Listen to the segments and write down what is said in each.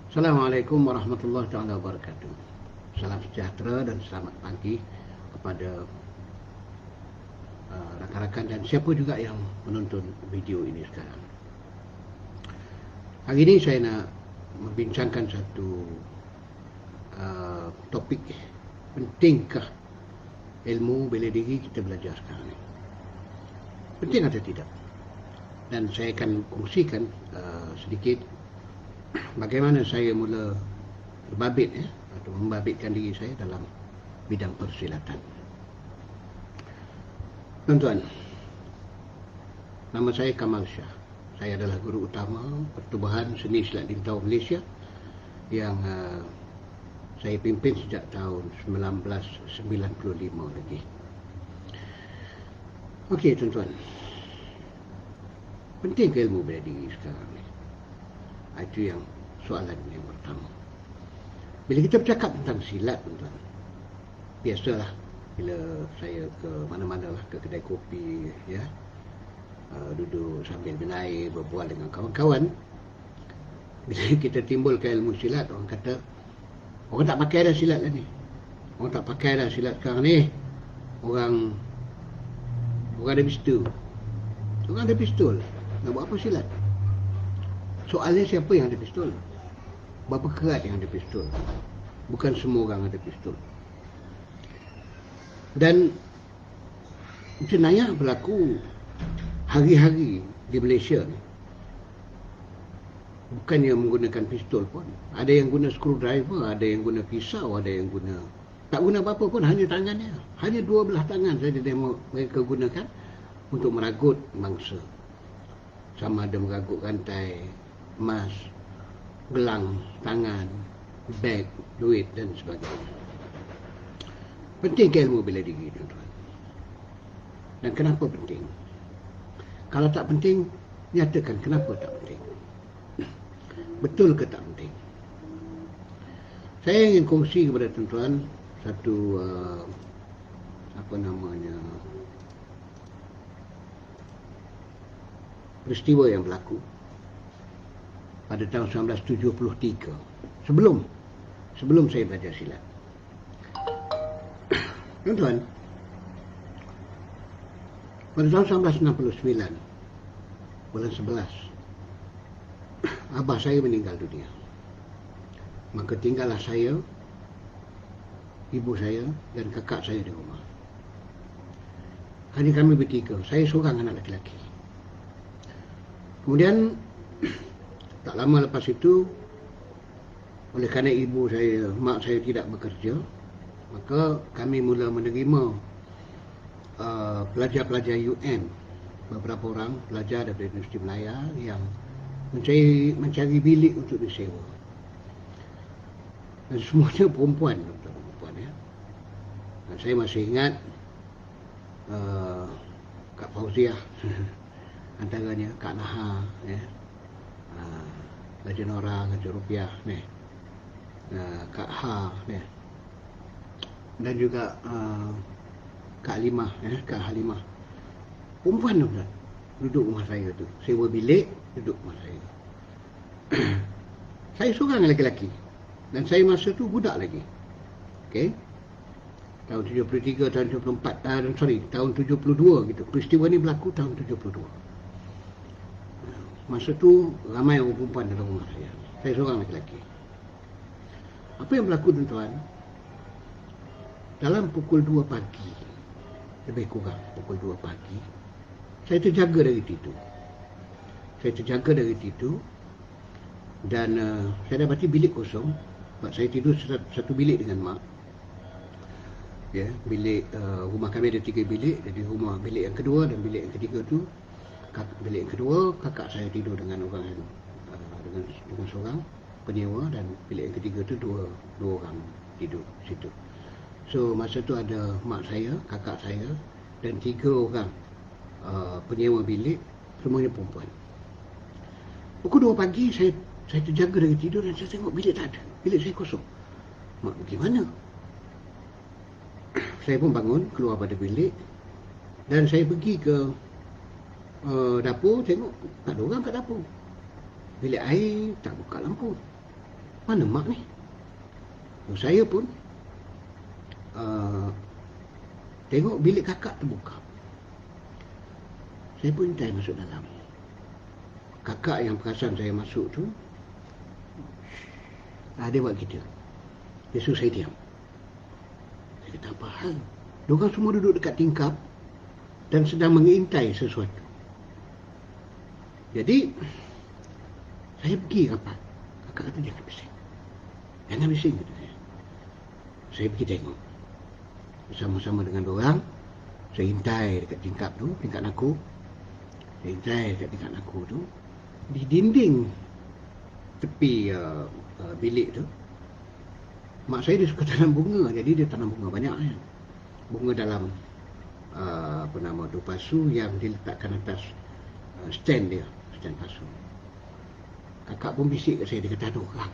Assalamualaikum warahmatullahi taala wabarakatuh. Salam sejahtera dan selamat pagi kepada rakan-rakan dan siapa juga yang menonton video ini sekarang. Hari ini saya nak membincangkan satu topik, pentingkah ilmu bela diri kita belajar sekarang ni? Penting atau tidak? Dan saya akan kongsikan sedikit bagaimana saya mula berbabit atau membabitkan diri saya dalam bidang persilatan. Tuan-tuan, nama saya Kamal Shah. Saya adalah guru utama Pertubuhan Seni Silat Dintau Malaysia yang saya pimpin sejak tahun 1995 lagi. Okey tuan-tuan, penting ke ilmu bela diri sekarang ni? Itu yang soalan yang pertama. Bila kita bercakap tentang silat, tuan-tuan, biasalah bila saya ke mana-mana lah, ke kedai kopi, ya, duduk sambil minum air, berbual dengan kawan-kawan. Bila kita timbulkan ilmu silat, orang kata, orang tak pakai dah silat lah ni. Orang tak pakai dah silat sekarang ni. Orang ada pistol. Orang ada pistol. Nak buat apa silat? Soalnya siapa yang ada pistol? Berapa kerat yang ada pistol? Bukan semua orang ada pistol. Dan jenayah berlaku hari-hari di Malaysia ni. Bukannya menggunakan pistol pun. Ada yang guna screwdriver, ada yang guna pisau, ada yang guna... Tak guna apa-apa pun, hanya tangannya. Hanya dua belah tangan saja mereka gunakan untuk meragut mangsa. Sama ada meragut rantai, emas, gelang, tangan, beg, duit dan sebagainya. Penting ke ilmu bela diri, tuan-tuan? Dan kenapa penting? Kalau tak penting, nyatakan kenapa tak penting. Betul ke tak penting? Saya ingin kongsi kepada tuan-tuan satu peristiwa yang berlaku pada tahun 1973, sebelum saya belajar silat. Tuan-tuan, pada tahun 1969, bulan 11, abah saya meninggal dunia. Maka tinggallah saya, ibu saya dan kakak saya di rumah. Hanya kami bertiga, saya seorang anak lelaki. Kemudian tak lama lepas itu, oleh kerana mak saya tidak bekerja, maka kami mula menerima pelajar-pelajar UN, beberapa orang pelajar daripada Universiti Malaya yang mencari bilik untuk disewa. Dan semuanya perempuan, ya. Dan saya masih ingat Kak Fauziah antaranya, Kak Naha, ya, Raja Nora, Raja Rupiah, Kak Ha, ya, dan juga Kak Halimah, ya, Kak Halimah. Perempuan tu duduk rumah saya tu, sewa bilik, duduk rumah saya. Saya seorang lelaki-lelaki dan saya masa tu budak lagi. Okey. Tahun 73, tahun 74, tahun 72 gitu. Peristiwa ni berlaku tahun 72. Masa tu ramai orang perempuan dalam rumah saya. Saya seorang lelaki. Apa yang berlaku, tuan-tuan? Dalam pukul 2 pagi, lebih kurang pukul 2 pagi, saya terjaga dari tidur. Dan saya dapati bilik kosong. Sebab saya tidur satu bilik dengan mak. Ya, bilik rumah kami ada 3 bilik. Jadi bilik yang kedua dan bilik yang ketiga tu, bilik yang kedua kakak saya tidur dengan orang yang dengan seorang penyewa, dan bilik yang ketiga tu dua orang tidur situ. So masa tu ada mak saya, kakak saya dan 3 orang penyewa bilik, semuanya perempuan. Pukul 2 pagi saya terjaga dari tidur dan saya tengok bilik tak ada. Bilik saya kosong. Mak, bagaimana? Saya pun bangun, keluar pada bilik dan saya pergi ke dapur, tengok tak ada orang kat dapur. Bilik air tak buka lampu. mana mak ni? Saya pun tengok bilik kakak terbuka. Saya pun intai masuk dalam. Kakak yang perasan saya masuk tu, dia buat gitu. Dia suruh saya diam. Saya kata, apa hal? Diorang semua duduk dekat tingkap dan sedang mengintai sesuatu. Jadi saya pergi rapat. Kakak kata, jangan bising. Jangan bising, kata saya. Saya pergi tengok. Bersama-sama dengan diorang, saya intai dekat tingkap tu, tingkat naku. Saya intai dekat tingkat naku tu. Di dinding tepi bilik tu, mak saya dia suka tanam bunga. Jadi dia tanam bunga banyak kan. Bunga dalam pasu yang diletakkan atas stand dia, stand pasu. Kakak pun bisik kat saya, dia kata ada orang.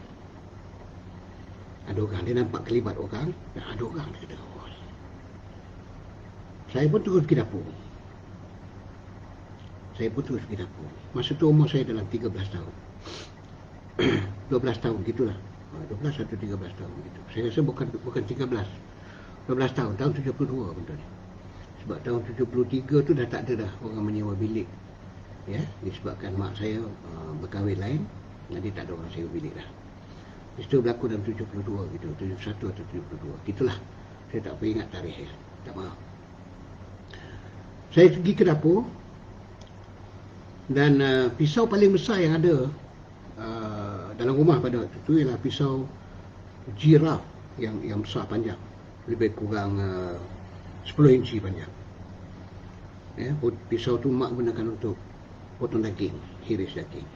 Ada orang, dia nampak kelibat orang. Dan ada orang, dia kata, oh. Saya pun terus pergi dapur. Masa tu umur saya dalam 13 tahun. 12 tahun gitulah. 12 atau 13 tahun gitu. Saya rasa bukan 13. 12 tahun, tahun 72 betul. Sebab tahun 73 tu dah tak ada dah orang menyewa bilik. Ya, disebabkan mak saya berkahwin lain, jadi tak ada orang sewa bilik dah. Itu berlaku dalam 72 gitu, 71 atau 72. Gitulah. Saya tak apa ingat tarikh ya. Tak maaf. Saya pergi ke dapur dan pisau paling besar yang ada dalam rumah pada waktu itu ialah pisau giraf yang besar panjang, lebih kurang 10 inci panjang. Ya, pisau tu mak gunakan untuk potong daging, hiris daging.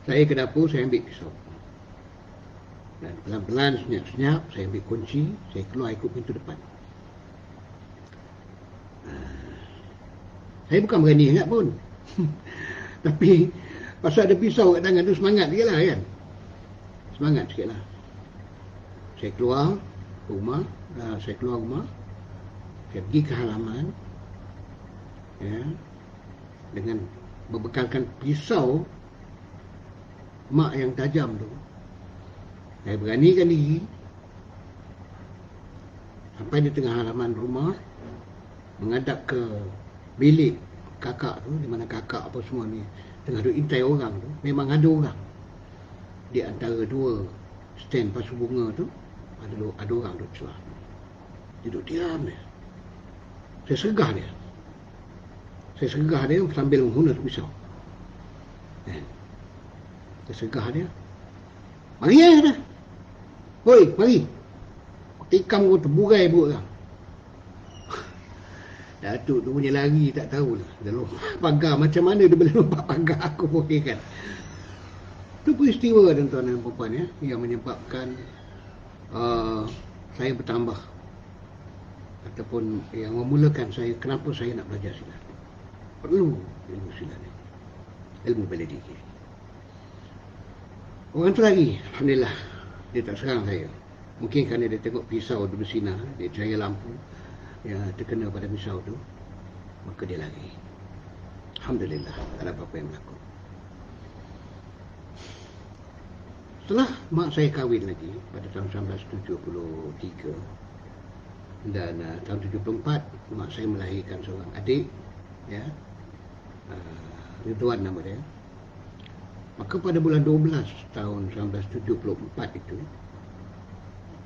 Saya ke dapur, saya ambil pisau. Dan pelan-pelan, senyap-senyap, saya ambil kunci, saya keluar ikut pintu depan. Saya bukan berani ingat pun. Tapi pasal ada pisau kat tangan tu, semangat sikit lah kan. Semangat sikit lah. Saya keluar rumah, saya pergi ke halaman, ya, dengan berbekalkan pisau mak yang tajam tu. Saya beranikan diri sampai di tengah halaman rumah, menghadap ke bilik kakak tu, di mana kakak apa semua ni tengah duk intai orang tu. Memang ada orang di antara dua stand pasu bunga tu, ada orang duk celah. Dia duduk diam dia. Saya segah dia sambil menghunus pisau. Saya segah dia. Mari ya, kata. Hoi, mari. Tikam kau terburai buruk lah. Datuk tu punya lari tak tahulah. Dia lompat pagar. Macam mana dia boleh lompat pagar, aku pun kan. Itu peristiwa tuan-tuan dan puan ya, yang menyebabkan saya bertambah, ataupun yang memulakan saya kenapa saya nak belajar silat. Perlu ilmu silat ni, ilmu bela diri. Orang tu lagi, alhamdulillah, dia tak serang saya. Mungkin kerana dia tengok pisau tu bersinar, dia cahaya lampu yang terkena pada pisau tu, maka dia lari. Alhamdulillah, tak ada apa-apa yang berlaku. Setelah mak saya kahwin lagi pada tahun 1973 dan tahun 74, mak saya melahirkan seorang adik, ya, Ridwan nama dia. Maka pada bulan 12 tahun 1974 itu,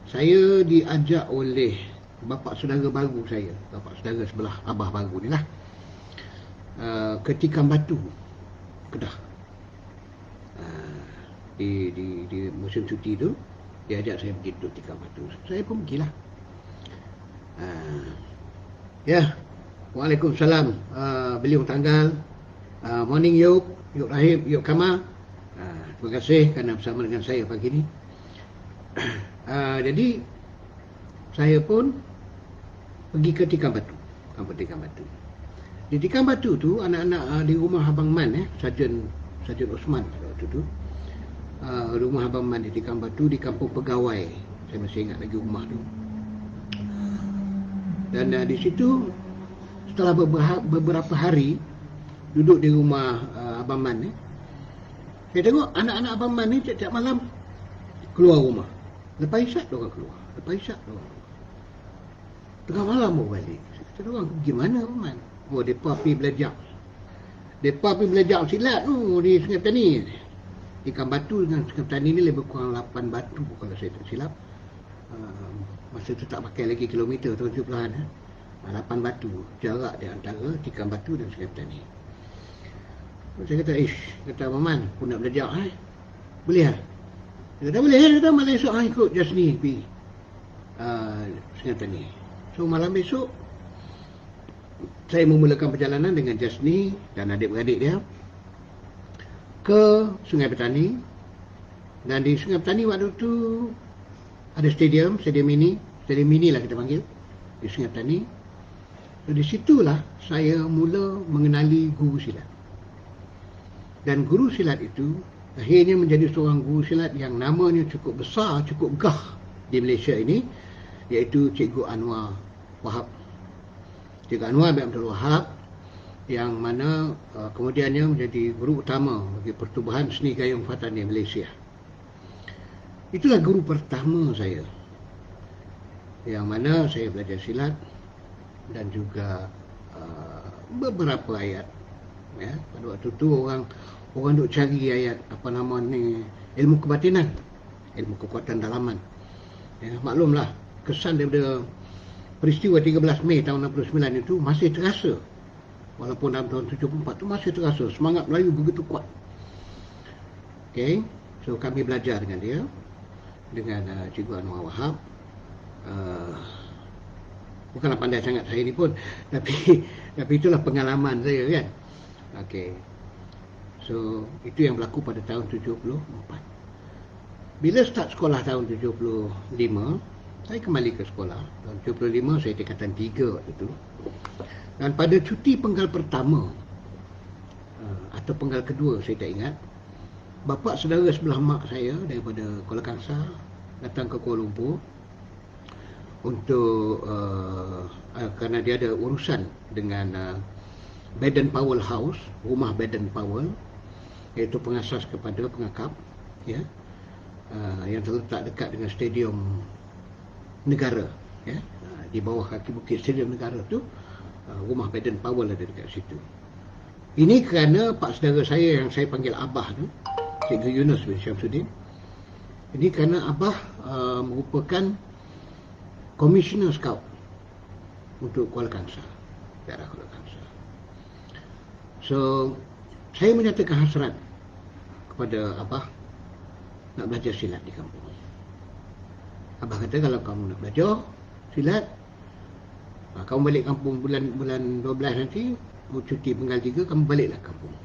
saya diajak oleh bapa saudara baru saya, bapa saudara sebelah abah baru ni lah, ke Tikam Batu, Kedah. Di musim cuti tu, dia ajak saya pergi duduk Tikam Batu. Saya pun pergilah. Ya, Waalaikumsalam. Beliau tanggal. Morning Yuk Rahim, Yuk Kamal. Terima kasih kerana bersama dengan saya pagi ni. Jadi saya pun pergi ke Tikam Batu, kampung Tikam Batu. Di Tikam Batu tu, anak-anak di rumah Abang Man, Sarjan Osman waktu tu. Rumah Abang Man di Tikam Batu, di kampung Pegawai. Saya masih ingat lagi rumah tu. Dan di situ, setelah beberapa hari duduk di rumah Abang Man, Saya tengok anak-anak Abang Man ni tiap-tiap malam keluar rumah. Lepas isyak diorang keluar. Lepas isyak diorang keluar. Tengah malam baru balik. Saya kata diorang pergi mana Abang Man? Oh, mereka pergi belajar. Mereka pergi belajar silat tu di Sungai Petani. Ikan Batu dengan Sungai Petani ni lebih kurang 8 batu kalau saya tak silap. Masa tu tak pakai lagi kilometer tahun 70-an. 8 batu jarak di antara Ikan Batu dan Sungai Petani. Saya kata, kata Abang Man, aku nak belajar boleh lah? Dia kata boleh, dia kata malam esok ikut Jasni pergi Sungai Petani. So malam esok saya memulakan perjalanan dengan Jasni dan adik-beradik dia ke Sungai Petani. Dan di Sungai Petani waktu tu ada stadium mini lah kita panggil, di Sungai Petani. So di situlah saya mula mengenali guru silat. Dan guru silat itu akhirnya menjadi seorang guru silat yang namanya cukup besar, cukup gah di Malaysia ini, iaitu Cikgu Anwar Wahab. Cikgu Anwar bin Abdul Wahab, yang mana kemudiannya menjadi guru utama bagi pertubuhan seni gayung Fatan di Malaysia. Itulah guru pertama saya, yang mana saya belajar silat dan juga beberapa ayat. Ya, pada waktu tu orang duk cari ayat apa nama ni, ilmu kebatinan, ilmu kekuatan dalaman. Ya, maklumlah kesan daripada peristiwa 13 Mei tahun 69 itu masih terasa. Walaupun dalam tahun 74 tu masih terasa semangat Melayu begitu kuat. Okey, so kami belajar dengan dia, dengan Cikgu Anwar Wahab. Bukanlah pandai sangat saya ni pun, tapi itulah pengalaman saya kan. Okey. So itu yang berlaku pada tahun 74. Bila start sekolah tahun 75, saya kembali ke sekolah. Tahun 75 saya tingkatan 3 waktu itu. Dan pada cuti penggal pertama atau penggal kedua saya tak ingat, bapa saudara sebelah mak saya daripada Kuala Kangsar datang ke Kuala Lumpur untuk kerana dia ada urusan dengan Baden Powell House, rumah Baden Powell, iaitu pengasas kepada pengakap, ya, yang terletak dekat dengan Stadium Negara, ya, di bawah kaki bukit Stadium Negara tu, rumah Baden Powell ada dekat situ. Ini kerana pak saudara saya yang saya panggil Abah tu, Cikgu Yunus bin Syamsuddin. Ini kerana Abah merupakan Komisioner Scout untuk Kuala Kangsar, daerah Kuala Kangsar. So, saya menyatakan hasrat kepada Abah nak belajar silat di kampung. Abah kata kalau kamu nak belajar silat, kamu balik kampung bulan 12 nanti, cuti penggal 3, kamu baliklah kampung.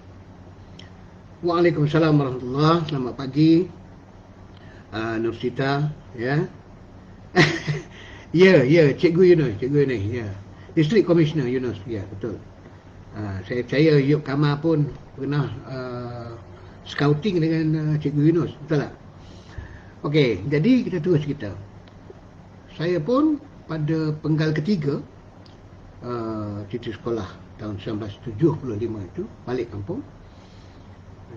Waalaikumsalam warahmatullahi. Selamat pagi Nur Sita, ya. Ya, Cikgu Yunus, ya. District Commissioner Yunus, ya, betul. Saya Yuk Kamal pun pernah scouting dengan Cikgu Yunus, betul tak? Okey, jadi kita terus kita. Saya pun pada penggal ketiga cuti sekolah tahun 1975 itu balik kampung,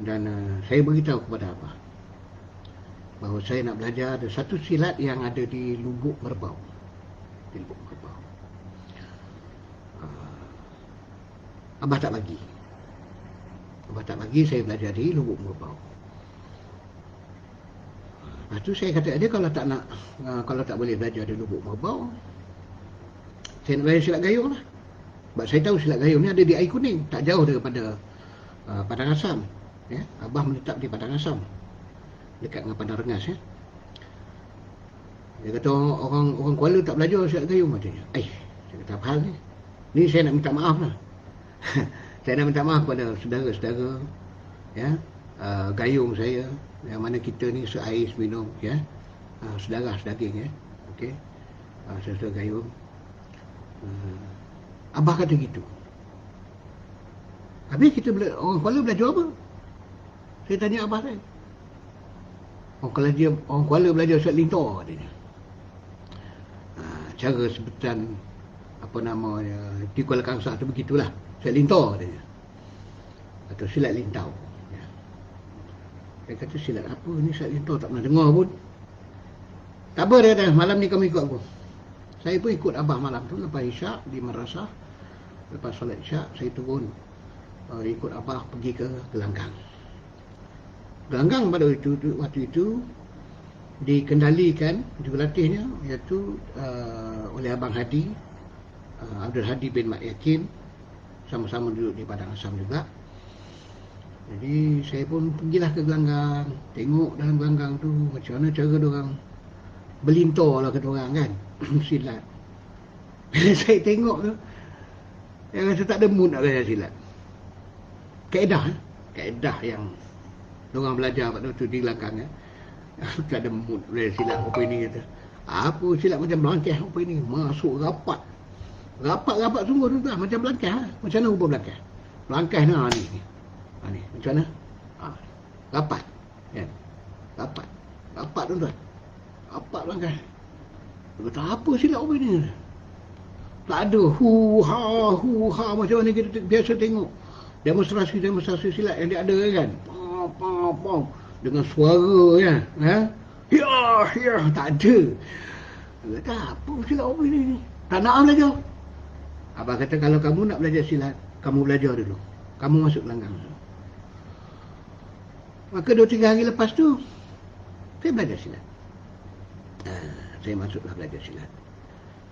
dan saya beritahu kepada Abah bahawa saya nak belajar ada satu silat yang ada di Lubuk Merbau. Di Lubuk Merbau. Abah tak bagi. Abah tak bagi saya belajar di Lubuk Merbau. Lepas tu saya kata dia, kalau tak boleh belajar di Lubuk Merbau, saya nak belajar silat gayung lah. Sebab saya tahu silat gayung ni ada di Air Kuning, tak jauh daripada Padang Asam. Ya, Abah menetap di Padang Asam, dekat dengan Padang Rengas, ya. Dia kata orang Kuala tak belajar silat gayung katanya. Saya kata apa hal ni? Ni saya nak minta maaf lah. Saya nak minta maaf kepada saudara-saudara, ya, gayung saya, yang mana kita ni seair seminum, ya, saudara sedaging, ya. Okey, saudara gayung. Abah kata gitu. Habis orang Kuala belajar apa? Saya tanya Abah saya. Orang Kuala belajar silat lintar katanya. Cara sebutan apa namanya di Kuala Kangsar tu begitulah, silat lintar katanya, atau silat lintau, ya. Saya kata, silat apa ni, silat lintar tak pernah dengar pun. Tak apa, dia kata, malam ni kamu ikut aku. Saya pun ikut abah malam tu, lepas isyak di madrasah. Lepas solat isyak, saya turun ikut abah pergi ke gelanggang. Gelanggang pada waktu itu dikendalikan, dilatihnya iaitu oleh Abang Hadi, Abdul Hadi bin Mak Yakin, sama-sama duduk di Padang Asam juga. Jadi saya pun pergilah ke gelanggang, tengok dalam gelanggang tu macam mana cara diorang berlintar lah kata orang kan, silat. Bila saya tengok tu, saya rasa tak ada mood nak belajar silat. Kaedah yang diorang belajar pada waktu di gelanggang tak ada mood belajar silat apa ini kata. Apa silat macam belangkah apa ini, masuk rapat sungguh tu lah, macam belangkah. Macam mana rupa belangkah? Belangkah ni macam mana? Rapat kan? Rapat tuan-tuan, rapat belangkah. Dia kata apa silat apa ini? Tak ada hu-ha macam mana kita biasa tengok demonstrasi silat yang dia ada kan, pam dengan suara kan, ya tak ada. Dia kata apa silat apa ini? Tak nak belajar. Abang kata kalau kamu nak belajar silat, kamu belajar dulu, kamu masuk gelanggang. Maka 2-3 hari lepas tu saya belajar silat. Saya masuklah belajar silat.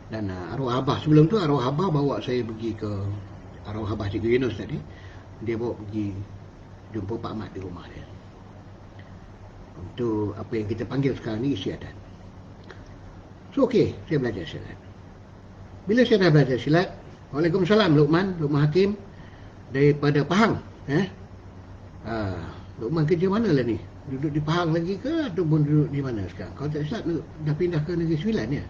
Dan arwah abah sebelum tu, arwah abah bawa saya pergi ke arwah abah Cikgu Yunus tadi. Dia bawa pergi jumpa Pak Mat di rumah dia untuk apa yang kita panggil sekarang ni istiadat. So okey, saya belajar silat. Bila saya dah belajar silat, Waalaikumsalam Luqman Hakim daripada Pahang. Luqman kerja mana lah ni? Duduk di Pahang lagi ke ataupun duduk di mana sekarang? Kalau tak silap dah pindah ke Negeri Sembilan ya.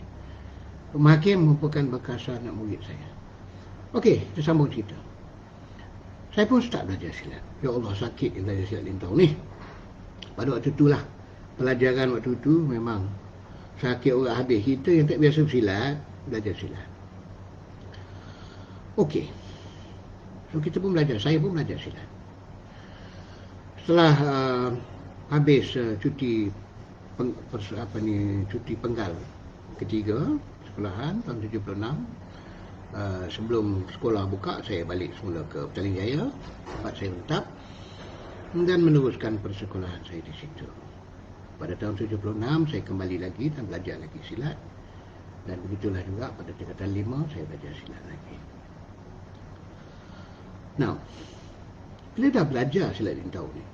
Luqman Hakim merupakan bekas anak murid saya. Okey, kita sambung cerita. Saya pun start belajar silat. Ya Allah, sakit belajar silat lintau ni. Pada waktu itulah, pelajaran waktu itu memang sakit orang habis. Kita yang tak biasa bersilat, belajar silat. Okey. So kita pun belajar, saya pun belajar silat. Setelah habis cuti penggal ketiga sekolahan tahun 76, sebelum sekolah buka, saya balik semula ke Petaling Jaya, tempat saya menetap, dan meneruskan persekolahan saya di situ. Pada tahun 76 saya kembali lagi dan belajar lagi silat, dan begitulah juga pada tingkatan 5 saya belajar silat lagi. Now, bila dah belajar silat lintau ni,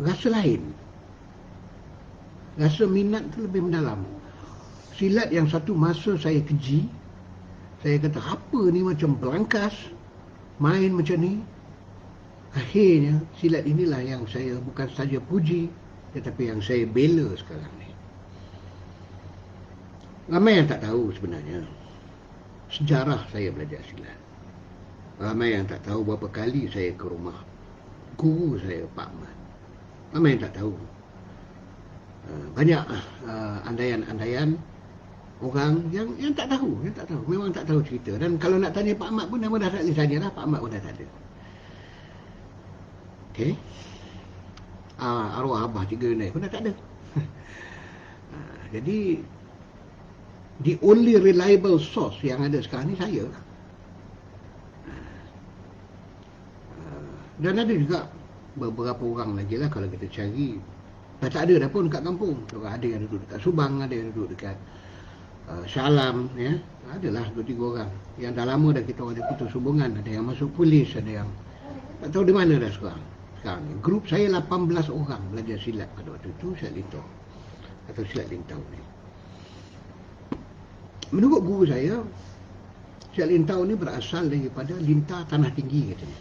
rasa lain, rasa minat tu lebih mendalam. Silat yang satu masa saya keji, saya kata apa ni macam berangkas, main macam ni. Akhirnya silat inilah yang saya bukan saja puji, tetapi yang saya bela sekarang ni. Ramai yang tak tahu sebenarnya sejarah saya belajar silat. Ramai yang tak tahu berapa kali saya ke rumah guru saya, Pak Mat. Ramai yang tak tahu. Banyak andaian-andaian orang yang tak tahu, memang tak tahu cerita. Dan kalau nak tanya Pak Mat pun nama dah tak boleh tanya lah, Pak Mat pun dah tak ada. Okey. Arwah abah Cikgu Yunus pun dah tak ada. Jadi the only reliable source yang ada sekarang ni saya lah. Dan ada juga beberapa orang lagi lah kalau kita cari. Dah tak ada dah pun dekat kampung. Ada yang duduk dekat Subang, ada yang duduk dekat Shah Alam, ya. Adalah 2-3 orang yang dah lama dah kita orang putus hubungan. Ada yang masuk polis, ada yang tak tahu di mana dah sekarang ni. Grup saya 18 orang belajar silat pada waktu itu, silat lintau atau silat lintau ni. Menurut guru saya, silat lintau ni berasal daripada lintar tanah tinggi katanya.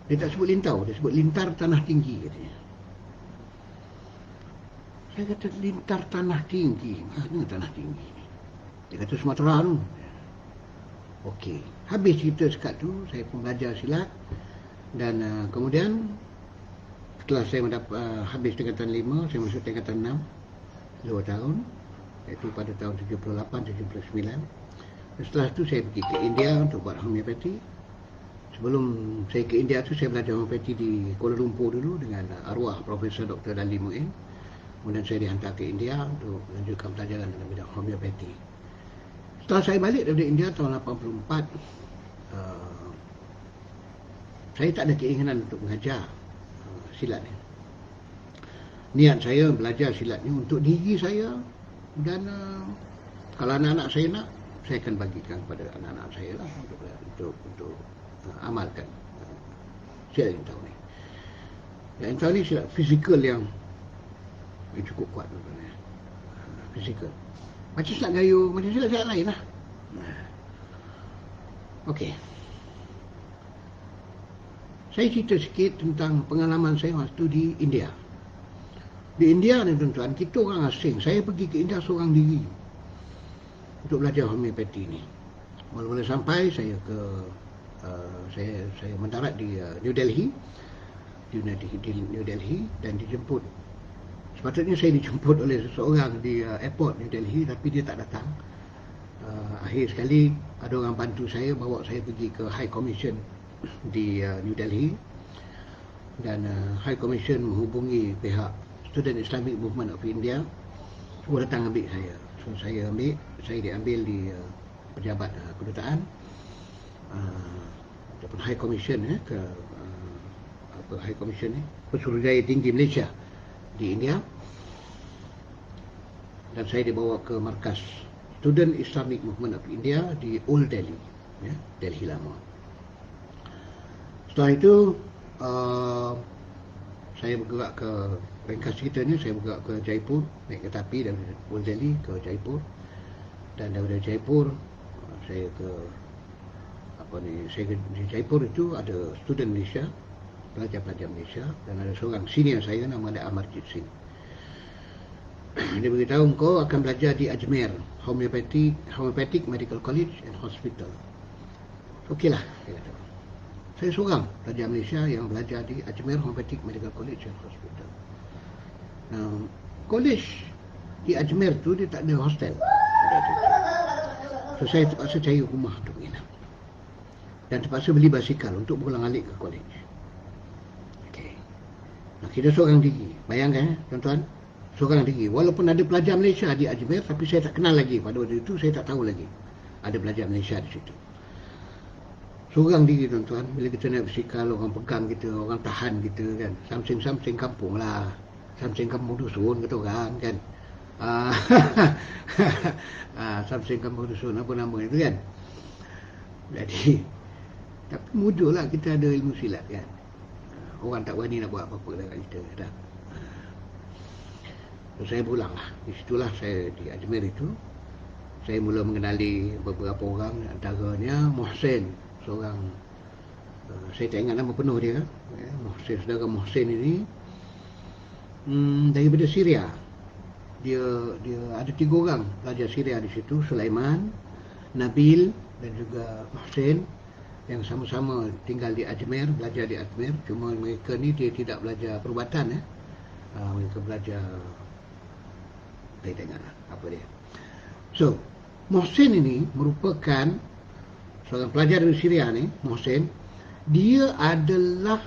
Dia tak sebut lintau, dia sebut lintar tanah tinggi katanya. Saya kata lintar tanah tinggi, mana tanah tinggi ni? Dia kata Sumatera tu. Okey, habis cerita sekat tu, saya pun belajar silat. Dan kemudian setelah saya habis tingkatan 5, saya masuk tingkatan 6, 2 tahun, iaitu pada tahun 78-79. Setelah itu saya pergi ke India untuk buat homeopati. Sebelum saya ke India tu, saya belajar homeopati di Kuala Lumpur dulu dengan arwah Profesor Dr. Dali Muin. Kemudian saya dihantar ke India untuk melanjutkan pelajaran dalam bidang homeopati. Setelah saya balik dari India tahun 84, saya tak ada keinginan untuk mengajar silat ni. Niat saya belajar silat ni untuk diri saya, dan kalau anak-anak saya nak, saya akan bagikan kepada anak-anak saya lah untuk amalkan silat yang tahu ni. Yang tahu ni silat fizikal yang cukup kuat sebenarnya. Fizikal. Macam silat gayo, macam silat-silat lain lah. Okey. Saya cerita sikit tentang pengalaman saya waktu di India. Di India ni tuan-tuan, kita orang asing. Saya pergi ke India seorang diri untuk belajar homeopati ni. Mula-mula sampai, saya ke saya mendarat di New Delhi, di New Delhi, dan dijemput. Sepatutnya saya dijemput oleh seseorang di airport New Delhi, tapi dia tak datang. Akhir sekali ada orang bantu saya, bawa saya pergi ke High Commission di New Delhi, dan High Commission menghubungi pihak Student Islamic Movement of India, semua datang ambil saya. So saya diambil di pejabat kedutaan ataupun High Commission ke High Commission ni, Pesuruhjaya Tinggi Malaysia di India, dan saya dibawa ke markas Student Islamic Movement of India di Old Delhi, Delhi lama. Setelah itu saya bergerak ke ringkas cerita ni, saya bergerak ke Jaipur, naik kereta api dari Old Delhi ke Jaipur, dan daripada Jaipur saya ke di Jaipur itu ada student Malaysia, pelajar-pelajar Malaysia, dan ada seorang senior saya nama dia Amarjit Singh. Dia beritahu, kau akan belajar di Ajmer Homeopathic Medical College and Hospital. Okeylah, saya kata. Saya seorang pelajar Malaysia yang belajar di Ajmer Homeopathic Medical College and Hospital. College di Ajmer tu dia tak ada hostel. So saya terpaksa cari rumah untuk menginap, dan terpaksa beli basikal untuk berulang-alik ke college. Okay. Kita seorang diri. Bayangkan tuan-tuan, seorang diri. Walaupun ada pelajar Malaysia di Ajmer, tapi saya tak kenal lagi. Pada waktu itu saya tak tahu lagi ada pelajar Malaysia di situ. Seorang diri tuan-tuan, bila kita naik basikal, orang pegang kita, orang tahan kita kan. Samsing kampung lah. Samsing kampung dusun kata orang kan. Samsing kampung dusun, apa nama itu kan. Jadi, tapi mudahlah kita ada ilmu silat kan. Orang tak berani nak buat apa-apa dekat kita. Dah. So, saya pulang lah. Di situlah saya di Ajmer itu. Saya mula mengenali beberapa orang, antaranya Mohsen, seorang, saya tak ingat nama penuh dia, Mohsen, saudara Mohsen ini daripada Syria. Dia ada 3 orang pelajar Syria di situ, Sulaiman, Nabil dan juga Mohsen, yang sama-sama tinggal di Ajmer, belajar di Ajmer. Cuma mereka ni dia tidak belajar perubatan, mereka belajar, saya tak ingat apa dia. So, Mohsen ini merupakan seorang pelajar dari Syria ni, Mohsen. Dia adalah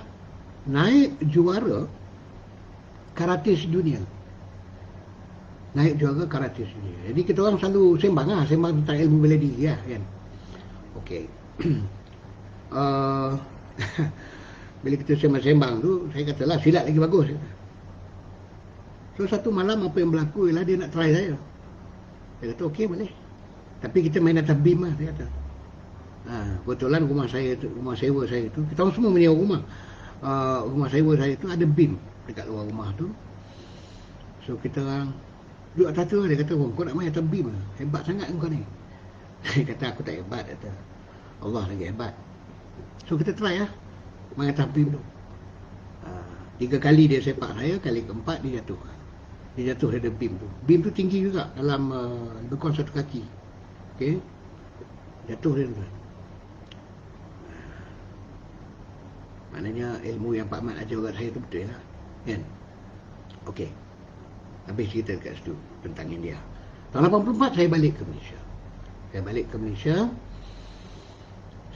naib juara karate sedunia. Naib juara karate sedunia. Jadi kita orang selalu sembang tentang ilmu bela diri kan. Okey. Bila kita sembang tu, saya katalah silat lagi bagus. So satu malam apa yang berlaku ialah dia nak try saya. Saya kata okey boleh. Tapi kita main atas beam lah, dia kata. Kebetulan rumah sewa saya itu, kita orang semua menyewa rumah. Rumah sewa saya itu ada beam dekat luar rumah tu. So kita orang duduk atas tu, dia kata, kau nak main atas beam lah. Hebat sangat kau ni. Dia kata, aku tak hebat, kata. Allah lagi hebat. So kita try lah, main atas beam tu. 3 kali dia sepak saya, kali keempat dia jatuh. Dia jatuh dari beam tu. Beam tu tinggi juga, dalam lebih kurang 1 kaki. Okey. Jatuh dia tu. Maknanya ilmu yang Pak Mat ajar kat saya tu betul lah. Kan? Okey. Habis cerita dekat situ tentang India. Tahun 84 saya balik ke Malaysia.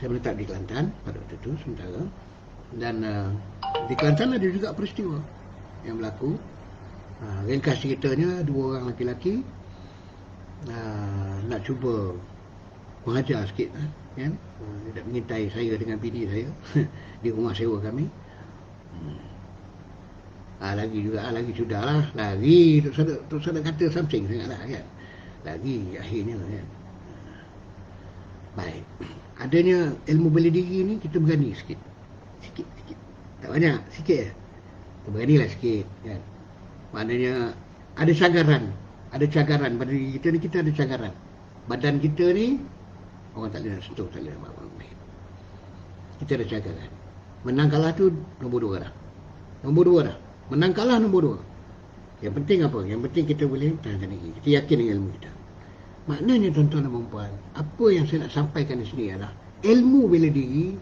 Saya menetap di Kelantan pada waktu itu sementara. Dan di Kelantan ada juga peristiwa yang berlaku. Ringkas ceritanya, 2 orang lelaki-lelaki nak cuba mengajar sikit kan. Dia nak mengintai saya dengan bini saya di rumah sewa kami. Lagi juga, lagi sudahlah, lagi terus ada kata something sangatlah kan. Lagi akhirnya kan. Baik. Adanya ilmu bela diri ni kita berani sikit. Sikit. Tak banyak, sikit je. Kita beranilah sikit kan. Maknanya ada cagaran pada diri kita ni, kita ada cagaran. Badan kita ni orang tak boleh nak sentuh, tak boleh nak buat orang lain. Kita ada cagaran. Menang kalah tu nombor 2 dah. Nombor 2 dah. Menang kalah nombor 2. Yang penting apa? Yang penting kita boleh tahan diri. Kita yakin dengan ilmu kita. Maknanya tuan-tuan dan puan, apa yang saya nak sampaikan di sini adalah ilmu bela diri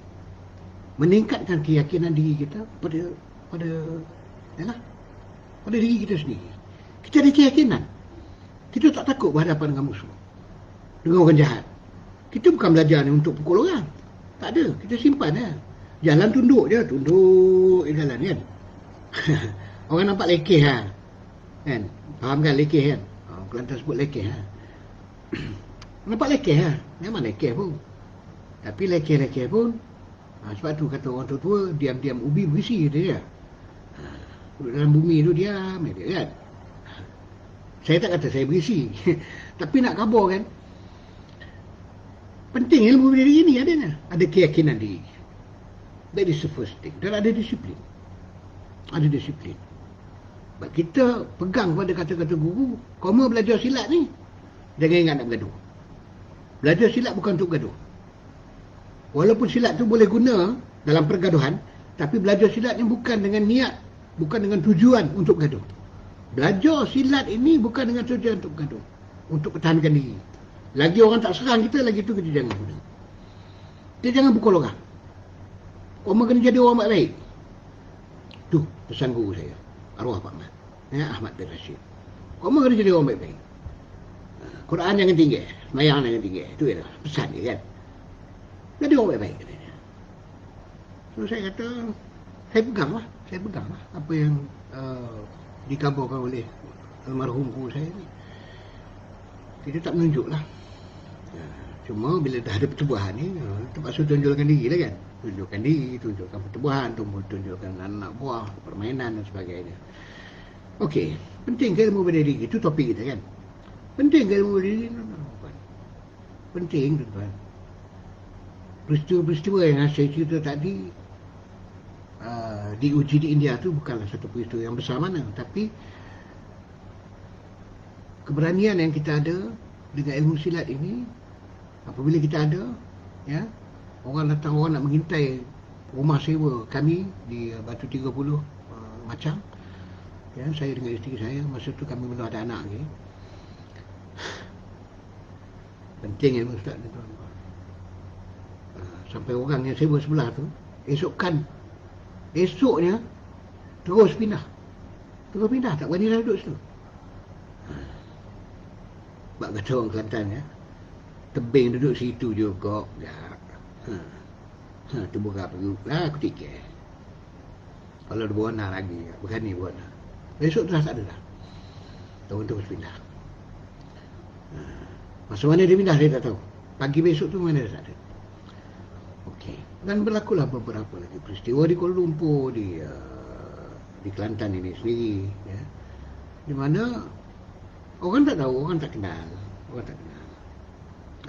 meningkatkan keyakinan diri kita pada diri kita sendiri. Kita ada keyakinan. Kita tak takut berhadapan dengan musuh, dengan orang jahat. Kita bukan belajar ni untuk pukul orang. Tak ada. Kita simpan ya. Jalan tunduk je, tunduk jalan kan. Orang nampak lekeh kan. Faham kan lekeh kan? Kelantan sebut lekeh nampak lekeh memang lekeh pun. Tapi lekeh-lekeh pun sebab tu kata orang tua-tua, diam-diam ubi berisi dia. Duduk dalam bumi tu diam dia kan. Saya tak kata saya berisi. Tapi nak khabar kan, penting ilmu diri ni adanya. Ada keyakinan diri. That is the first thing. Dan ada disiplin. Ada disiplin. Sebab kita pegang pada kata-kata guru, koma belajar silat ni, jangan ingat nak bergaduh. Belajar silat bukan untuk bergaduh. Walaupun silat tu boleh guna dalam pergaduhan, tapi belajar silat ni bukan dengan niat, bukan dengan tujuan untuk bergaduh. Belajar silat ini bukan dengan tujuan untuk bergaduh, untuk pertahankan diri. Lagi orang tak serang kita, lagi tu kita jangan guna. Kita jangan pukul orang. Orang kena jadi orang baik. Tu pesan guru saya, arwah Pak Ahmad, Ahmad bin Rashid. Orang kena jadi orang baik-baik. Quran jangan tinggi, semayang jangan tinggi. Itu je pesan dia kan. Jadi orang baik-baik katanya. So saya kata, saya pegang lah apa yang dikabarkan oleh almarhum guru saya ni. Kita tak menunjuk lah. Cuma bila dah ada pertubuhan ni, terpaksa tunjukkan diri lah kan. Tunjukkan diri, tunjukkan pertubuhan, tunjukkan anak buah, permainan dan sebagainya. Okey, penting ke ilmu bela diri? Itu topik kita kan. Penting ke ilmu bela diri? Penting tuan-tuan. Peristiwa-peristiwa yang saya cerita tadi diuji di India tu bukanlah satu peristiwa yang besar mana, tapi keberanian yang kita ada dengan ilmu silat ini, apabila kita ada, ya, orang datang, orang nak mengintai rumah sewa kami di Batu 30 Macang, ya, saya dengan isteri saya, masa tu kami belum ada anak lagi. Penting ilmu silat ni tuan. Sampai orang yang sewa sebelah tu, esoknya terus pindah, tak berani dah duduk situ. Sebab kata orang Kelantan ya, tebing duduk situ juga. Tu buka perut lah, aku tikir. Kalau ada buana lagi, berani buana. Besok tu dah tak ada dah. Tahun terus pindah. Masa mana dia pindah saya tak tahu. Pagi besok tu mana dia tak ada. Okey. Dan berlakulah beberapa lagi peristiwa di Kuala Lumpur, di Kelantan ini sendiri, ya. Di mana orang tak tahu, orang tak kenal.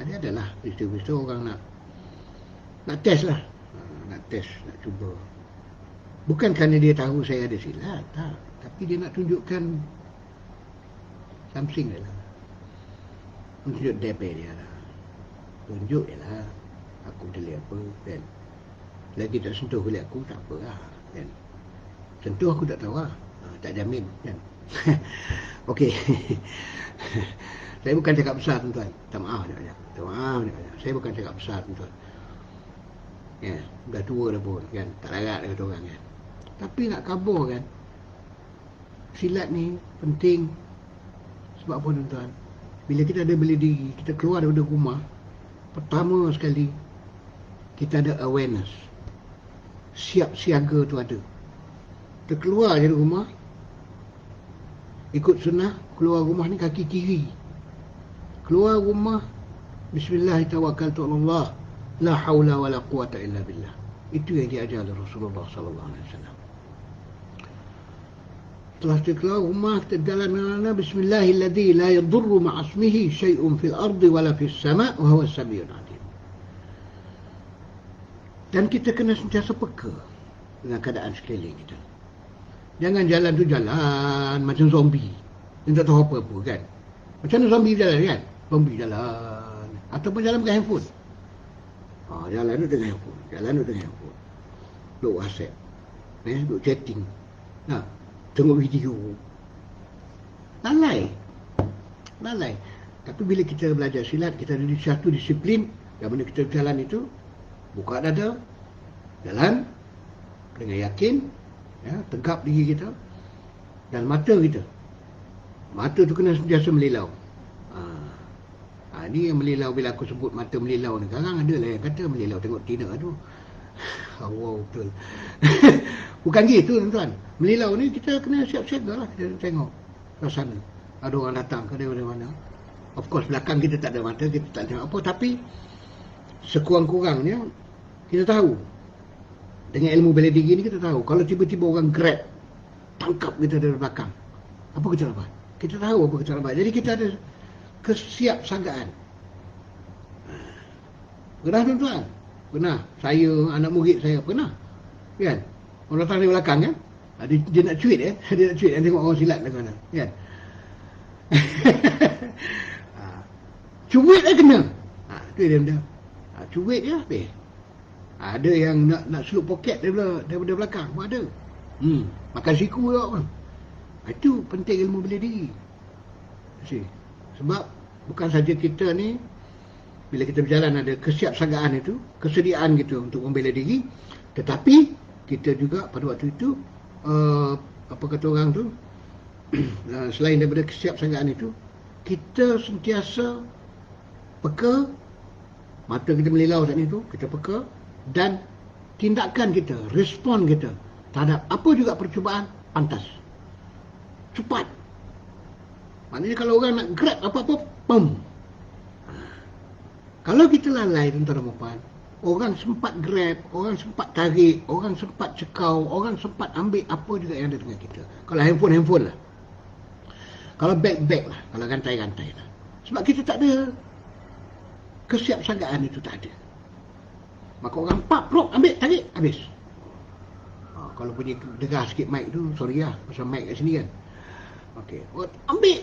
Ada adalah peristiwa-peristiwa orang nak test lah. Nak test, nak cuba. Bukan kerana dia tahu saya ada silat, tak. Tapi dia nak tunjukkan something dia lah. Tunjuk DP dia lah. Tunjuk je lah. Aku boleh apa kan. Lagi tak sentuh kulit aku, tak apa lah kan. Sentuh aku tak tahu lah. Tak jamin kan. Okey. Saya bukan cakap besar tuan-tuan. Tak maaf banyak. Saya bukan cakap besar tuan-tuan. Ya, dah tua dah pun kan. Tak larat kata orang kan. Tapi nak khabar kan, silat ni penting. Sebab apa tuan-tuan? Bila kita ada bela diri, kita keluar daripada rumah, pertama sekali kita ada awareness. Siap siaga tu ada. Kita keluar dari rumah, ikut sunnah, keluar rumah ni kaki kiri. Keluar rumah, Bismillahirrahmanirrahim, la haula wa la quwata illa billah. Itu yang diajar oleh Rasulullah sallallahu alaihi wasallam. Setelah kita keluar rumah, kita jalan, Bismillahilladzi la yadurru ma'asmihi syai'un fil ardi wala fis sama' wa huwa as-sami'ul 'alim. Dan kita kena sentiasa peka dengan keadaan sekeliling kita. Jangan jalan tu jalan macam zombie. Dia tak tahu apa-apa kan. Macam mana zombie jalan kan? Zombie jalan. Ataupun jalan pakai handphone. Jalan tu dengan handphone. Jalan tu dengan handphone. Duk WhatsApp. Duk chatting. Tengok video. Lalai. Tapi bila kita belajar silat, kita ada satu disiplin. Yang mana kita jalan itu, buka dada, jalan dengan yakin, tegap diri kita, dan mata kita. Mata tu kena sentiasa melilau. Ni yang melilau, bila aku sebut mata melilau ni. Sekarang ada lah yang kata melilau tengok Tina tu. Allah, betul. Bukan gitu tuan-tuan. Melilau ni kita kena siap-siaga lah. Kita tengok suasana. Ada orang datang ke dari mana. Of course belakang kita tak ada mata, kita tak tengok apa. Tapi sekurang-kurangnya kita tahu. Dengan ilmu bela diri ni kita tahu. Kalau tiba-tiba orang grab, tangkap kita dari belakang, apa kita nak buat? Kita tahu apa kita nak buat. Jadi kita ada kesiapsagaan. Pernah tuan-tuan? Pernah. Saya, anak murid saya pernah. Kan? Orang datang dari belakang kan? Dia nak cuit Dia nak cuit, tengok orang silat dari mana. Kan? Cuit kena. Tu dia benda. Cuit je habis. Ada yang nak selup poket daripada belakang pun ada. Makan siku juga pun. Itu penting ilmu bela diri. Sebab bukan saja kita ni, bila kita berjalan ada kesiapsagaan itu, kesediaan kita untuk membela diri, tetapi kita juga pada waktu itu, apa kata orang tu, selain daripada kesiapsagaan itu, kita sentiasa peka, mata kita melilau saat itu, kita peka, dan tindakan kita, respon kita terhadap apa juga percubaan, pantas, cepat. Maknanya kalau orang nak grab apa-apa, pum. Kalau kita lalai tuan-tuan dan puan, orang sempat grab, orang sempat tarik, orang sempat cekau, orang sempat ambil apa juga yang ada dengan kita. Kalau handphone lah. Kalau bag lah. Kalau rantai lah. Sebab kita tak ada kesiapsagaan itu, tak ada. Maka orang prok, ambil, tarik, habis. Kalau punya dengar sikit mic tu, sorry lah, pasal mic kat sini kan. Okey, ambil,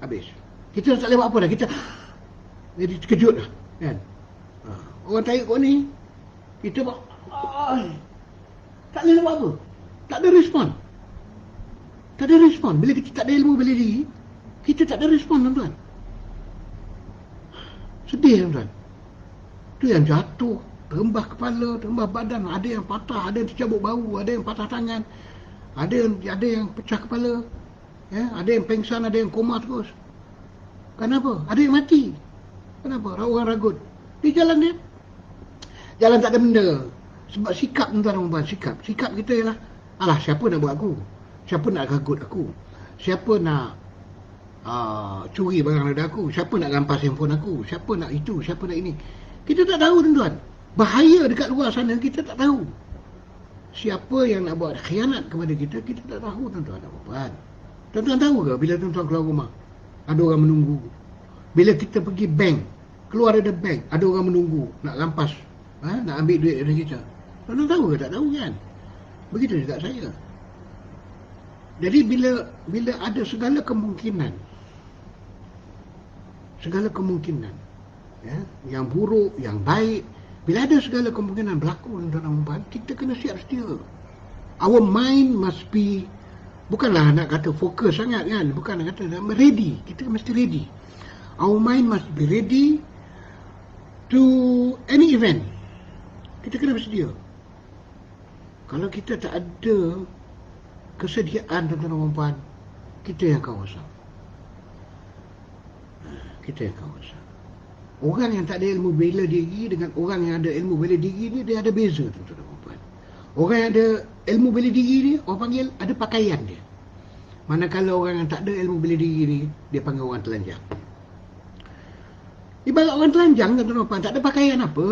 habis. Kita tak boleh buat apa dah, kita jadi terkejut lah, kan. Orang tarik kau ni, kita buat, tak boleh buat apa. Tak ada respon. Tak ada respon. Bila kita tak ada ilmu bela diri, kita tak ada respon, tuan-tuan. Sedih, tuan-tuan. Tu yang jatuh, terembah kepala, terembah badan, ada yang patah, ada yang tercabut bahu, ada yang patah tangan, ada yang pecah kepala, ada yang pengsan, ada yang koma terus. Kenapa? Ada yang mati. Kenapa? Orang ragut. Di jalan dia, jalan tak ada benda. Sebab sikap, tuan-tuan, sikap kita ialah, alah, siapa nak buat aku? Siapa nak ragut aku? Siapa nak curi barang daripada aku? Siapa nak rampas handphone aku? Siapa nak itu? Siapa nak ini? Kita tak tahu, tuan-tuan. Bahaya dekat luar sana, kita tak tahu. Siapa yang nak buat khianat kepada kita, kita tak tahu, tuan-tuan dan puan. Tuan-tuan tahu ke bila tuan-tuan keluar rumah, ada orang menunggu. Bila kita pergi bank, keluar ada bank, ada orang menunggu nak rampas, nak ambil duit dari kita. Tuan-tuan tahu ke? Tak tahu kan? Begitu juga saya. Jadi bila ada segala kemungkinan, yang buruk, yang baik, bila ada segala kemungkinan berlaku dalam umpatan, kita kena siap sedia. Our mind must be, bukanlah nak kata fokus sangat kan, bukan nak kata ready. Kita mesti ready. Our mind must be ready to any event. Kita kena bersedia. Kalau kita tak ada kesediaan, tuan-tuan dan puan, kita yang kawasan. Orang yang tak ada ilmu bela diri dengan orang yang ada ilmu bela diri ni, dia ada beza, tuan-tuan dan puan. Orang yang ada ilmu bela diri ni, orang panggil ada pakaian dia. Manakala orang yang tak ada ilmu bela diri ni, dia panggil orang telanjang. Ibarat orang telanjang, tuan-tuan dan puan, tak ada pakaian apa.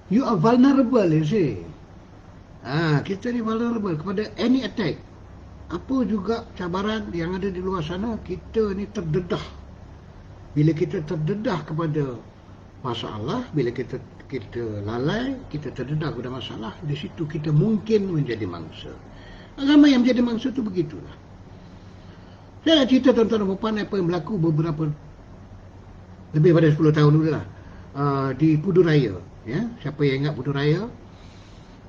You are vulnerable, you see. Kita ni vulnerable kepada any attack. Apa juga cabaran yang ada di luar sana, kita ni terdedah. Bila kita terdedah kepada masalah, bila kita lalai, kita terdedah kepada masalah, di situ kita mungkin menjadi mangsa. Ramai yang menjadi mangsa tu begitulah. Saya nak cerita tuan-tuan dan puan apa yang berlaku beberapa lebih pada 10 tahun dulu lah, di Puduraya, ya. Siapa yang ingat Puduraya?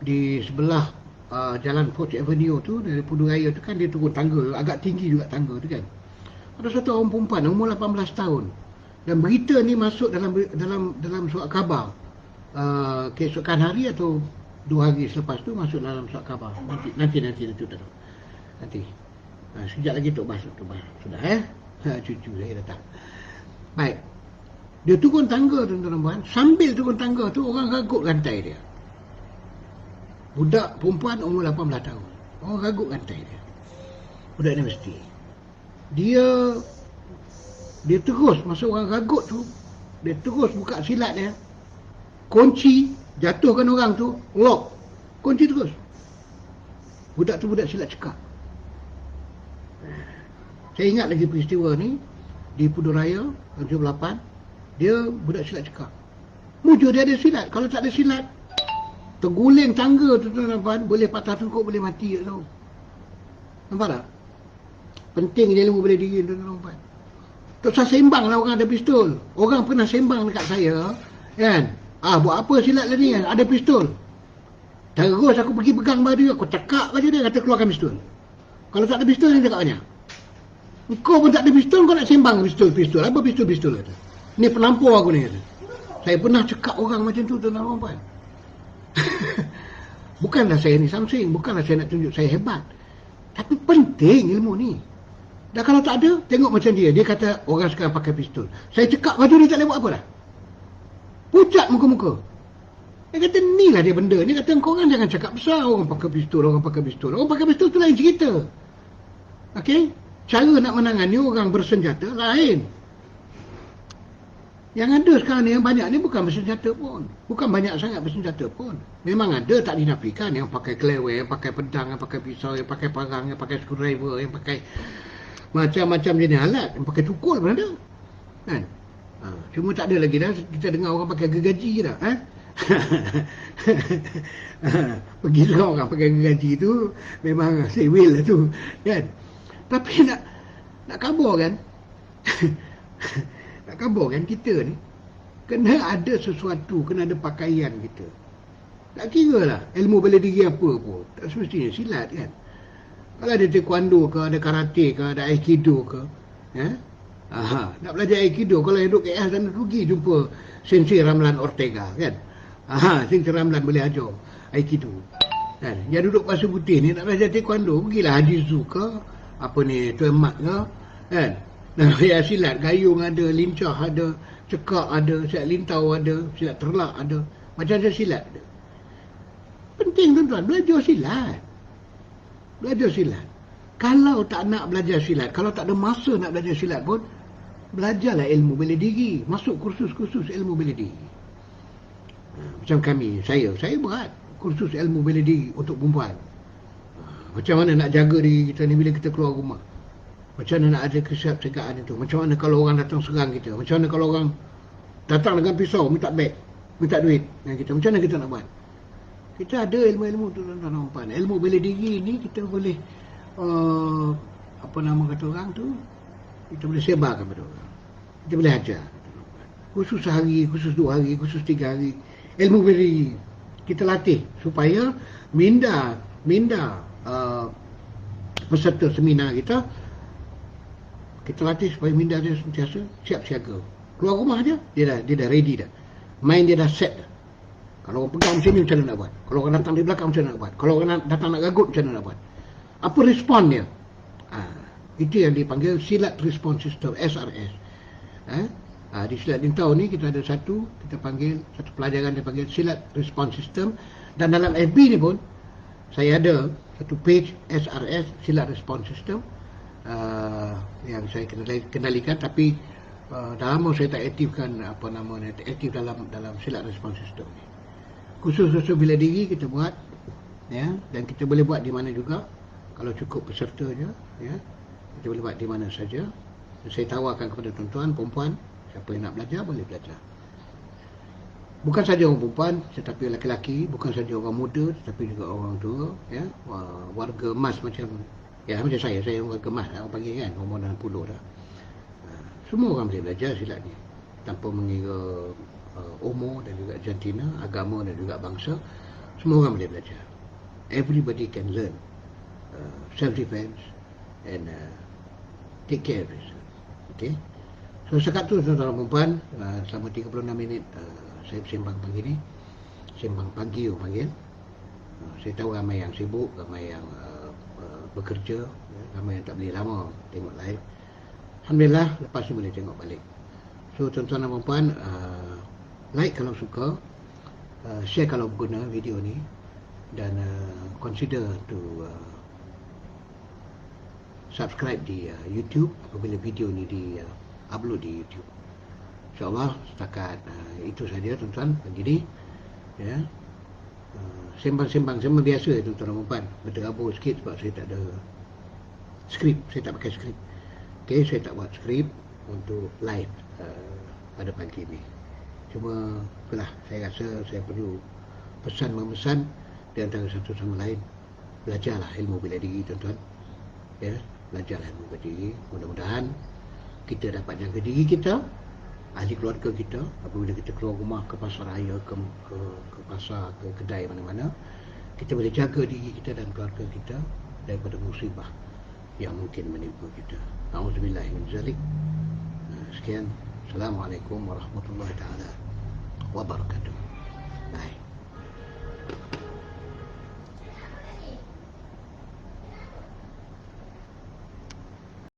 Di sebelah jalan Fourth Avenue tu, dari Puduraya tu kan dia turun tangga, agak tinggi juga tangga tu kan. Ada satu orang perempuan umur 18 tahun, dan berita ni masuk dalam surat khabar keesokan hari atau 2 hari selepas tu masuk dalam surat khabar. Nanti tuan. Nanti. Sekejap lagi Tok Bas sudah cucu saya datang. Baik. Dia turun tangga tuan-tuan dan puan, sambil turun tangga tu orang ragut rantai dia. Budak perempuan umur 18 tahun. Orang ragut rantai dia. Budak universiti. Dia terus, masa orang ragut tu, dia terus buka silat dia, kunci, jatuhkan orang tu, lock, kunci terus. Budak tu budak silat cekak. Saya ingat lagi peristiwa ni di Puduraya tahun 78. Dia budak silat cekak. Mujur dia ada silat. Kalau tak ada silat, terguling tangga tu tuan-tuan, boleh patah tengkuk, boleh mati tak tahu. Nampak tak? Penting ilmu bela diri tuan-tuan. Tak usah sembang lah orang ada pistol. Orang pernah sembang dekat saya, kan? Buat apa silat lah ni? Ada pistol. Terus aku pergi pegang baju, aku cekak baju dia, kata keluarkan pistol. Kalau tak ada pistol, dia cakap banyak. Kau pun tak ada pistol, kau nak sembang pistol. Apa pistol kata? Ni penampur aku ni kata. Saya pernah cekak orang macam tu tuan-tuan. Bukanlah saya ni something, bukanlah saya nak tunjuk saya hebat. Tapi penting ilmu ni. Dan kalau tak ada, tengok macam dia. Dia kata orang sekarang pakai pistol. Saya cekak baju dia, tak boleh buat apa dah. Pucat muka-muka. Dia kata ni lah dia benda. Dia kata korang jangan cakap besar. Orang pakai pistol. Orang pakai pistol tu lain cerita. Okey? Cara nak menangani orang bersenjata lain. Yang ada sekarang ni, yang banyak ni bukan bersenjata pun. Bukan banyak sangat bersenjata pun. Memang ada, tak dinafikan. Yang pakai kelewek, yang pakai pedang, yang pakai pisau, yang pakai parang, yang pakai screwdriver, yang pakai macam-macam jenis alat. Yang pakai cukul pun ada. Kan? Cuma tak ada lagi dah. Kita dengar orang pakai gergaji dah. Pergi dengar orang pakai gergaji tu, memang sewil lah tu. Kan? Tapi nak kabur kan? Nak kabur kan kita ni, kena ada sesuatu, kena ada pakaian kita. Tak kira lah ilmu bela diri apa pun, tak semestinya silat kan. Kalau ada taekwondo ke, ada karate ke, ada aikido ke, nak belajar aikido, kalau duduk KL sana pergi jumpa Sensei Ramlan Ortega kan. Sensei Ramlan boleh ajar aikido kan. Yang duduk Pasir Putih ni nak belajar taekwondo, pergilah Haji Zu ke, apa ni, Tuan Mat ke kan. Dan saya silat, gayung ada, lincah ada, cekak ada, silat lintau ada, silat terlak ada, macam-macam silat ada. Penting tuan-tuan, belajar silat. Belajar silat. Kalau tak nak belajar silat, kalau tak ada masa nak belajar silat pun, belajarlah ilmu bela diri. Masuk kursus-kursus ilmu bela diri. Macam kami, saya berat kursus ilmu bela diri untuk perempuan. Macam mana nak jaga diri kita ni bila kita keluar rumah. Macam mana nak ada kesiapsiagaan itu. Macam mana kalau orang datang serang kita. Macam mana kalau orang datang dengan pisau, minta beg, minta duit dengan kita. Macam mana kita nak buat. Kita ada ilmu-ilmu tu tuan-tuan. Ilmu bela diri ni kita boleh apa nama kata orang tu, kita boleh sebarkan pada orang. Kita boleh ajar. Khusus sehari, khusus 2 hari, khusus 3 hari. Ilmu bela diri kita latih supaya minda peserta seminar kita latih supaya minda dia sentiasa siap siaga. Keluar rumah dia dah ready dah. Mind dia dah set dah. Kalau orang pegang macam ni, macam mana nak buat? Kalau orang datang di belakang, macam mana nak buat? Kalau orang datang nak gagut, macam mana nak buat? Apa respon dia? Itu yang dipanggil Silat Response System, SRS. Di silat Lintau ni kita ada satu pelajaran dia panggil silat response system, dan dalam FB ni pun saya ada satu page SRS silat response system yang saya kendalikan, tapi dah lama saya tak aktifkan aktif dalam silat response system ni. Khusus bela diri kita buat, ya, dan kita boleh buat di mana juga kalau cukup peserta je, ya. Kita boleh buat di mana saja. Saya tawarkan kepada tuan-tuan, perempuan, siapa yang nak belajar boleh belajar. Bukan saja orang perempuan, tetapi lelaki-lelaki, bukan saja orang muda, tetapi juga orang tua, ya, warga emas macam saya warga emas, orang panggil kan, umur 60 dah. Semua orang boleh belajar silat ni tanpa mengira umur dan juga jantina, agama dan juga bangsa. Semua orang boleh belajar. Everybody can learn self-defense and take care of yourself. Okay. So setakat tu tuan-tuan perempuan, selama 36 minit saya sembang pagi ni. Sembang pagi orang panggil. Saya tahu ramai yang sibuk, ramai yang bekerja, ramai yang tak boleh lama tengok live. Alhamdulillah, lepas ni boleh tengok balik. So tuan-tuan dan perempuan, like kalau suka, share kalau berguna video ni, dan consider to subscribe di YouTube apabila video ni di upload di YouTube. InsyaAllah setakat itu saja tuan-tuan pagi ni, ya. Sembang-sembang biasa tuan-tuan dan puan, berterabur sikit sebab saya tak ada skrip, saya tak pakai skrip. Okay, saya tak buat skrip untuk live pada pagi ni. Cuma itulah, saya rasa saya perlu pesan-memesan di antara satu sama lain. Belajarlah ilmu bela diri tuan-tuan, ya. Belajarlah ilmu bela diri. Mudah-mudahan kita dapat jaga diri kita, ahli keluarga kita, apabila kita keluar rumah ke pasar raya, ke pasar, ke kedai mana-mana, kita boleh jaga diri kita dan keluarga kita daripada musibah yang mungkin menimpa kita. Auzubillahi min zalik. Sekian. Assalamualaikum warahmatullahi taala wabarakatuh.